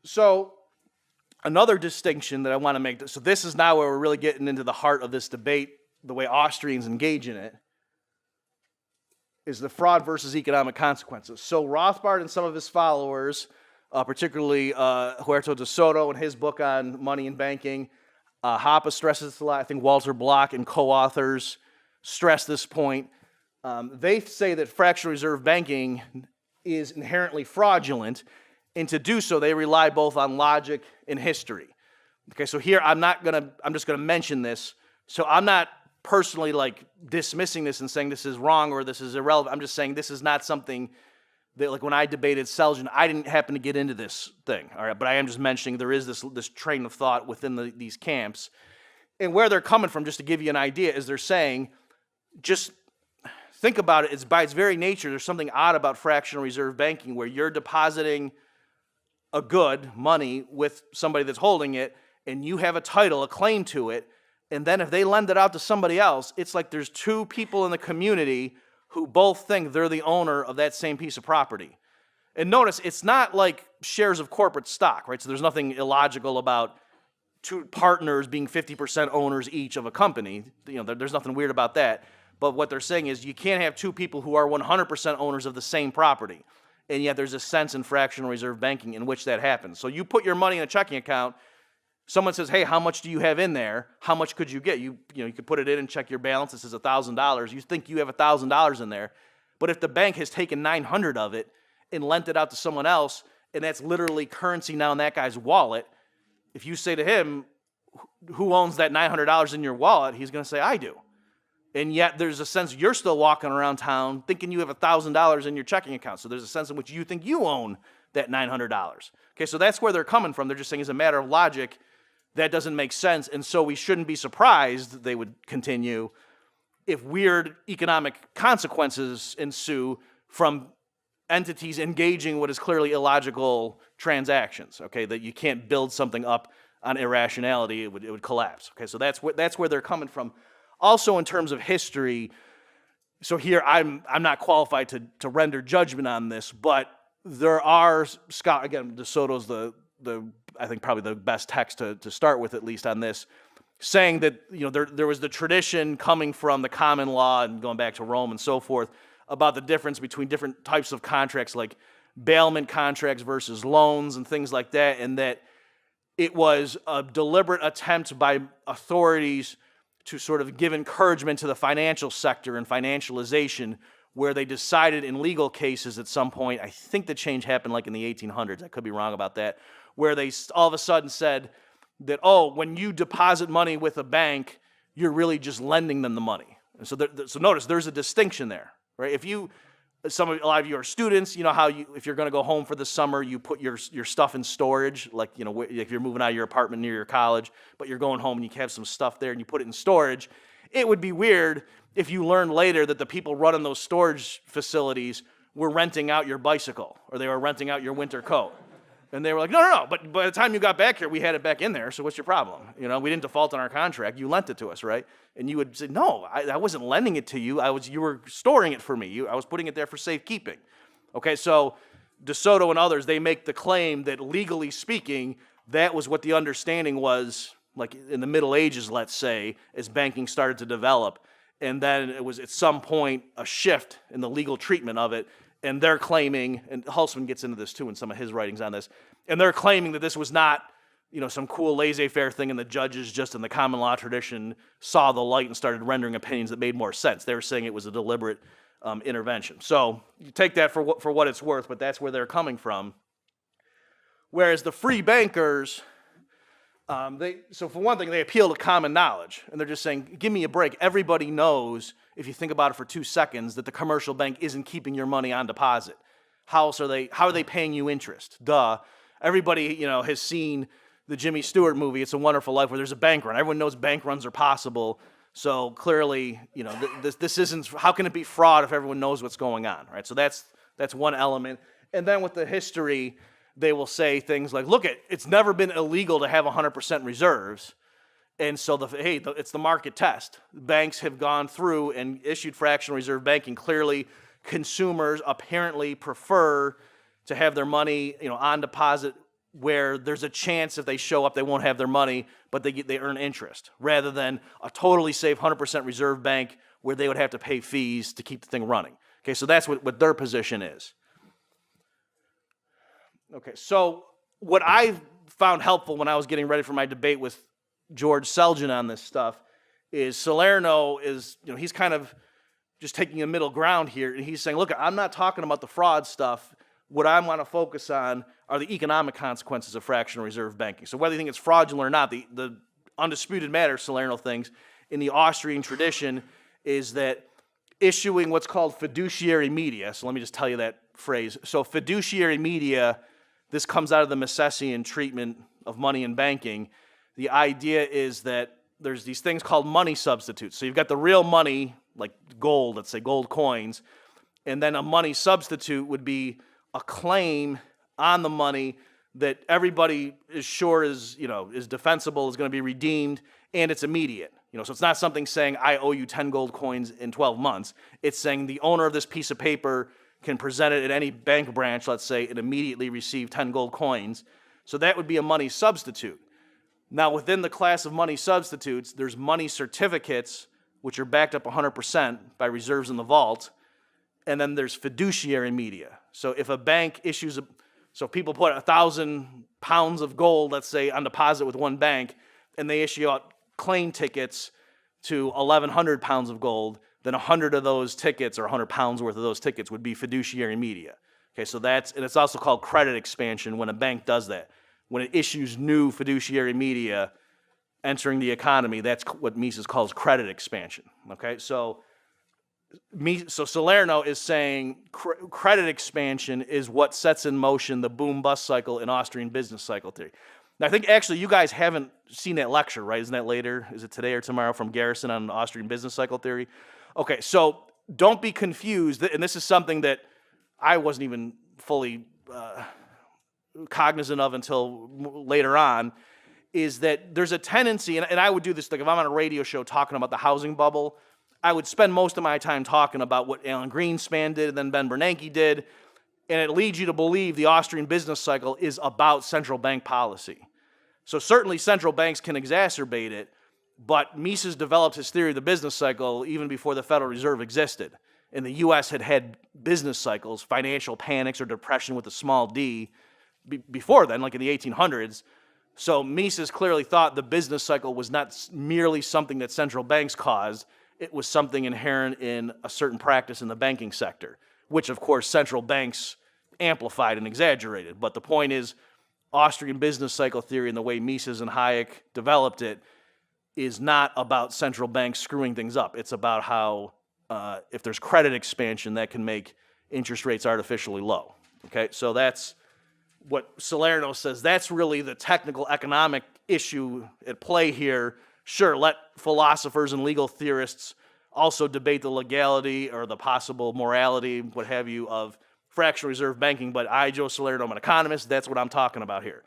So another distinction that I want to make, so this is now where we're really getting into the heart of this debate, the way Austrians engage in it, is the fraud versus economic consequences. So Rothbard and some of his followers, particularly Huerta de Soto in his book on money and banking, Hoppe stresses this a lot. I think Walter Block and co-authors stress this point. They say that fractional reserve banking is inherently fraudulent, and to do so, they rely both on logic and history. Okay, so here I'm just gonna mention this. So I'm not personally like dismissing this and saying this is wrong or this is irrelevant. I'm just saying this is not something that, like when I debated Selgin, I didn't happen to get into this thing, all right? But I am just mentioning there is this train of thought within these camps. And where they're coming from, just to give you an idea, is they're saying, just think about it, it's by its very nature, there's something odd about fractional reserve banking where you're depositing a good, money, with somebody that's holding it, and you have a title, a claim to it, and then if they lend it out to somebody else, it's like there's two people in the community who both think they're the owner of that same piece of property. And notice, it's not like shares of corporate stock, right? So there's nothing illogical about two partners being 50% owners each of a company. You know, there's nothing weird about that. But what they're saying is you can't have two people who are 100% owners of the same property. And yet there's a sense in fractional reserve banking in which that happens. So you put your money in a checking account, someone says, hey, how much do you have in there? How much could you get? You could put it in and check your balance. It says $1,000. You think you have $1,000 in there. But if the bank has taken 900 of it and lent it out to someone else, and that's literally currency now in that guy's wallet, if you say to him, who owns that $900 in your wallet? He's going to say, I do. And yet there's a sense you're still walking around town thinking you have $1,000 in your checking account. So there's a sense in which you think you own that $900. Okay, so that's where they're coming from. They're just saying as a matter of logic, that doesn't make sense. And so we shouldn't be surprised, they would continue, if weird economic consequences ensue from entities engaging what is clearly illogical transactions. Okay, that you can't build something up on irrationality, it would collapse. Okay, so that's where they're coming from. Also, in terms of history, so here I'm not qualified to render judgment on this, but there are scholars, again, De Soto's the I think probably the best text to start with, at least on this, saying that there was the tradition coming from the common law and going back to Rome and so forth about the difference between different types of contracts, like bailment contracts versus loans and things like that, and that it was a deliberate attempt by authorities to sort of give encouragement to the financial sector and financialization, where they decided in legal cases at some point, I think the change happened like in the 1800s, I could be wrong about that, where they all of a sudden said that, oh, when you deposit money with a bank, you're really just lending them the money. And so notice, there's a distinction there, right? If a lot of you are students, you know how if you're going to go home for the summer, you put your stuff in storage, like, if you're moving out of your apartment near your college, but you're going home and you have some stuff there and you put it in storage. It would be weird if you learned later that the people running those storage facilities were renting out your bicycle or they were renting out your winter coat. And they were like, no, but by the time you got back here, we had it back in there, so what's your problem? We didn't default on our contract. You lent it to us, right? And you would say, no, I wasn't lending it to you. You were storing it for me. I was putting it there for safekeeping. Okay, so De Soto and others, they make the claim that legally speaking, that was what the understanding was, like in the Middle Ages, let's say, as banking started to develop. And then it was at some point a shift in the legal treatment of it. And they're claiming, and Hulsman gets into this too in some of his writings on this, and they're claiming that this was not, some cool laissez-faire thing, and the judges just in the common law tradition saw the light and started rendering opinions that made more sense. They were saying it was a deliberate intervention. So you take that for what it's worth, but that's where they're coming from. Whereas the free bankers, so for one thing, they appeal to common knowledge, and they're just saying, give me a break. Everybody knows, if you think about it for 2 seconds, that the commercial bank isn't keeping your money on deposit. How are they paying you interest? Duh. Everybody, has seen the Jimmy Stewart movie, It's a Wonderful Life, where there's a bank run. Everyone knows bank runs are possible. So clearly, this isn't, how can it be fraud if everyone knows what's going on, right? So that's one element. And then with the history, they will say things like, look, it's never been illegal to have 100% reserves. And so, it's the market test. Banks have gone through and issued fractional reserve banking. Clearly, consumers apparently prefer to have their money, on deposit where there's a chance if they show up they won't have their money, but they earn interest, rather than a totally safe 100% reserve bank where they would have to pay fees to keep the thing running. Okay, so that's what their position is. Okay, so what I found helpful when I was getting ready for my debate with George Selgin on this stuff is Salerno is, he's kind of just taking a middle ground here, and he's saying, look, I'm not talking about the fraud stuff. What I want to focus on are the economic consequences of fractional reserve banking. So whether you think it's fraudulent or not, the undisputed matter, Salerno thinks, in the Austrian tradition is that issuing what's called fiduciary media, so let me just tell you that phrase. So fiduciary media, this comes out of the Misesian treatment of money in banking. The idea is that there's these things called money substitutes. So you've got the real money, like gold, let's say gold coins, and then a money substitute would be a claim on the money that everybody is sure is defensible, is going to be redeemed, and it's immediate. So it's not something saying I owe you 10 gold coins in 12 months. It's saying the owner of this piece of paper can present it at any bank branch, let's say, and immediately receive 10 gold coins. So that would be a money substitute. Now, within the class of money substitutes, there's money certificates, which are backed up 100% by reserves in the vault, and then there's fiduciary media. So if a bank issues, so people put 1,000 pounds of gold, let's say, on deposit with one bank, and they issue out claim tickets to 1,100 pounds of gold, then 100 of those tickets, or 100 pounds worth of those tickets, would be fiduciary media. Okay, so and it's also called credit expansion when a bank does that. When it issues new fiduciary media entering the economy, that's what Mises calls credit expansion. Okay, so Salerno is saying credit expansion is what sets in motion the boom-bust cycle in Austrian business cycle theory. Now, I think actually you guys haven't seen that lecture, right? Isn't that later? Is it today or tomorrow from Garrison on Austrian business cycle theory? Okay, so don't be confused, and this is something that I wasn't even fully cognizant of until later on, is that there's a tendency, and I would do this, like if I'm on a radio show talking about the housing bubble, I would spend most of my time talking about what Alan Greenspan did and then Ben Bernanke did, and it leads you to believe the Austrian business cycle is about central bank policy. So certainly central banks can exacerbate it, but Mises developed his theory of the business cycle even before the Federal Reserve existed. And the U.S. had business cycles, financial panics or depression with a small d, before then, like in the 1800s. So Mises clearly thought the business cycle was not merely something that central banks caused. It was something inherent in a certain practice in the banking sector, which of course central banks amplified and exaggerated. But the point is, Austrian business cycle theory and the way Mises and Hayek developed it is not about central banks screwing things up. It's about how if there's credit expansion, that can make interest rates artificially low. Okay, so that's what Salerno says. That's really the technical economic issue at play here. Sure, let philosophers and legal theorists also debate the legality or the possible morality, what have you, of fractional reserve banking, but I, Joe Salerno, I'm an economist. That's what I'm talking about here.